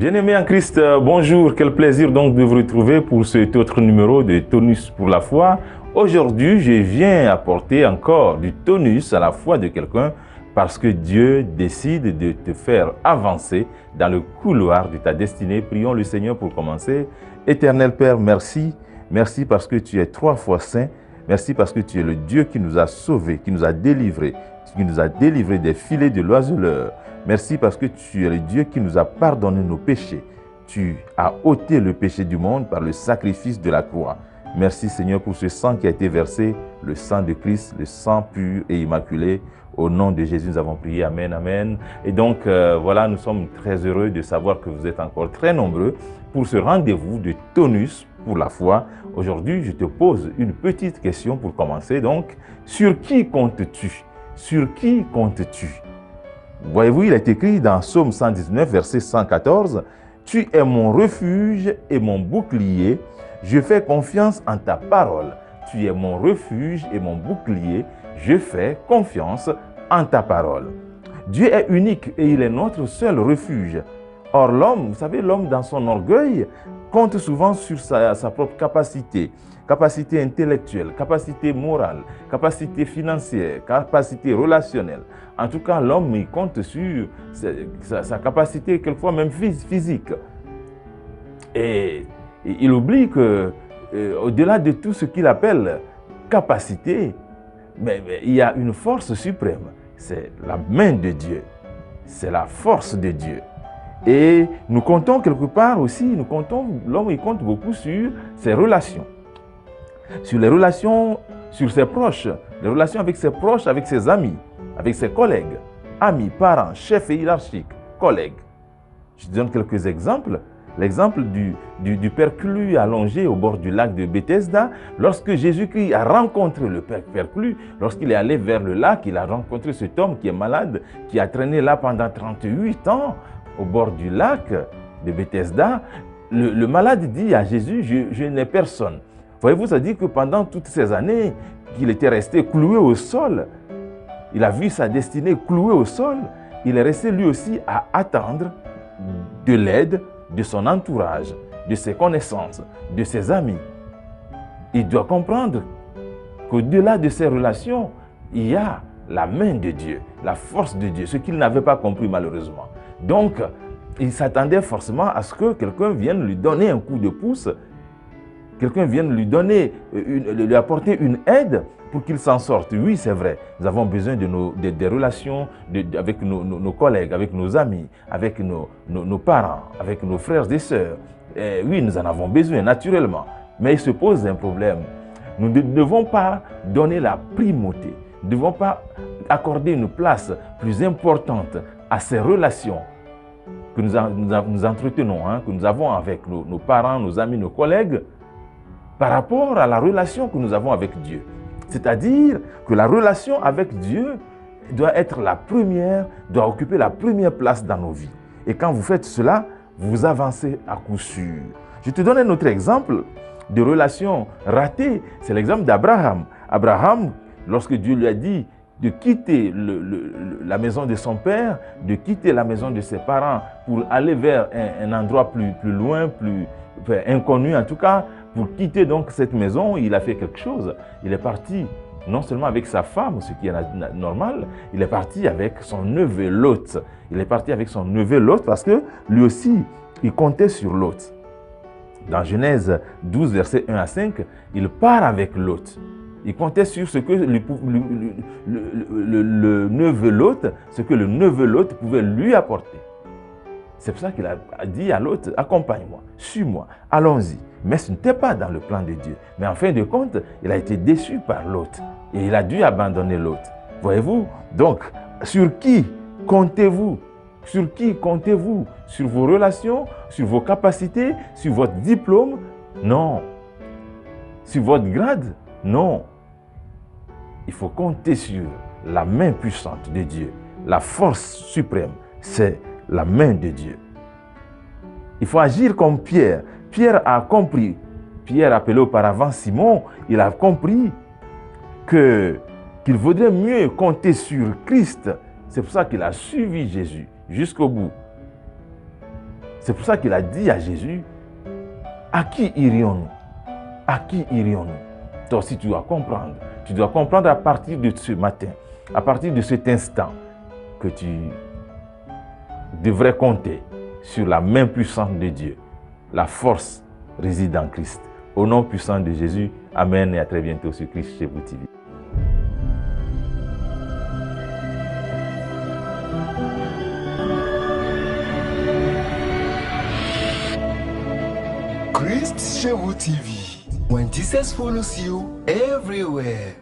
Bien-aimés en Christ, bonjour, quel plaisir donc de vous retrouver pour cet autre numéro de Tonus pour la foi. Aujourd'hui, je viens apporter encore du tonus à la foi de quelqu'un parce que Dieu décide de te faire avancer dans le couloir de ta destinée. Prions le Seigneur pour commencer. Éternel Père, merci. Merci parce que tu es 3 fois saint. Merci parce que tu es le Dieu qui nous a sauvés, qui nous a délivrés des filets de l'oiseleur. Merci parce que tu es le Dieu qui nous a pardonné nos péchés. Tu as ôté le péché du monde par le sacrifice de la croix. Merci Seigneur pour ce sang qui a été versé, le sang de Christ, le sang pur et immaculé. Au nom de Jésus, nous avons prié. Amen, amen. Et donc, voilà, nous sommes très heureux de savoir que vous êtes encore très nombreux pour ce rendez-vous de tonus pour la foi. Aujourd'hui, je te pose une petite question pour commencer. Donc, sur qui comptes-tu? Sur qui comptes-tu? Voyez-vous, il est écrit dans Psaume 119, verset 114, « Tu es mon refuge et mon bouclier, je fais confiance en ta parole. Tu es mon refuge et mon bouclier, je fais confiance en ta parole. » Dieu est unique et il est notre seul refuge. Or l'homme, vous savez, l'homme dans son orgueil compte souvent sur sa propre capacité intellectuelle, capacité morale, capacité financière, capacité relationnelle. En tout cas, l'homme, il compte sur sa capacité, quelquefois même physique. Et il oublie que, au-delà de tout ce qu'il appelle capacité, mais il y a une force suprême. C'est la main de Dieu. C'est la force de Dieu. Et nous comptons quelque part aussi, l'homme il compte beaucoup sur ses relations. Sur les relations, sur ses proches, les relations avec ses proches, avec ses amis, avec ses collègues, amis, parents, chefs et hiérarchiques, collègues. Je donne quelques exemples. L'exemple du perclus allongé au bord du lac de Bethesda. Lorsque Jésus-Christ a rencontré le perclus, lorsqu'il est allé vers le lac, il a rencontré cet homme qui est malade, qui a traîné là pendant 38 ans au bord du lac de Bethesda. Le malade dit à Jésus, je n'ai personne. Voyez-vous, ça dit que pendant toutes ces années qu'il était resté cloué au sol, il a vu sa destinée clouée au sol, il est resté lui aussi à attendre de l'aide de son entourage, de ses connaissances, de ses amis. Il doit comprendre qu'au-delà de ces relations, il y a la main de Dieu, la force de Dieu, ce qu'il n'avait pas compris malheureusement. Donc, il s'attendait forcément à ce que quelqu'un vienne lui donner un coup de pouce, quelqu'un vienne lui donner, lui apporter une aide pour qu'il s'en sorte. Oui, c'est vrai, nous avons besoin des relations avec nos collègues, avec nos amis, avec nos parents, avec nos frères et sœurs. Et oui, nous en avons besoin naturellement. Mais il se pose un problème. Nous ne devons pas donner la primauté. Nous ne devons pas accorder une place plus importante à ces relations que nous entretenons, que nous avons avec nos parents, nos amis, nos collègues, par rapport à la relation que nous avons avec Dieu. C'est-à-dire que la relation avec Dieu doit être la première, doit occuper la première place dans nos vies. Et quand vous faites cela, vous avancez à coup sûr. Je te donne un autre exemple de relation ratée, c'est l'exemple d'Abraham. Abraham, lorsque Dieu lui a dit de quitter la maison de son père, de quitter la maison de ses parents pour aller vers un endroit plus loin, plus inconnu en tout cas, pour quitter donc cette maison, il a fait quelque chose. Il est parti non seulement avec sa femme, ce qui est normal, il est parti avec son neveu Lot. Il est parti avec son neveu Lot parce que lui aussi, il comptait sur Lot. Dans Genèse 12, versets 1 à 5, il part avec Lot. Il comptait sur ce que le neveu Lot, ce que le neveu Lot pouvait lui apporter. C'est pour ça qu'il a dit à Lot, accompagne-moi, suis-moi, allons-y. Mais ce n'était pas dans le plan de Dieu. Mais en fin de compte, il a été déçu par Lot. Et il a dû abandonner Lot. Voyez-vous? Donc, sur qui comptez-vous? Sur qui comptez-vous? Sur vos relations? Sur vos capacités? Sur votre diplôme? Non. Sur votre grade? Non. Il faut compter sur la main puissante de Dieu. La force suprême, c'est la main de Dieu. Il faut agir comme Pierre. Pierre a compris, Pierre appelé auparavant Simon, il a compris qu'il vaudrait mieux compter sur Christ. C'est pour ça qu'il a suivi Jésus jusqu'au bout. C'est pour ça qu'il a dit à Jésus, à qui irions-nous? À qui irions-nous? Toi aussi, tu dois comprendre. Tu dois comprendre à partir de ce matin, à partir de cet instant, que tu devrais compter sur la main puissante de Dieu. La force réside en Christ. Au nom puissant de Jésus, amen et à très bientôt sur Christ chez vous TV. Christ chez vous TV. When Jesus follows you everywhere.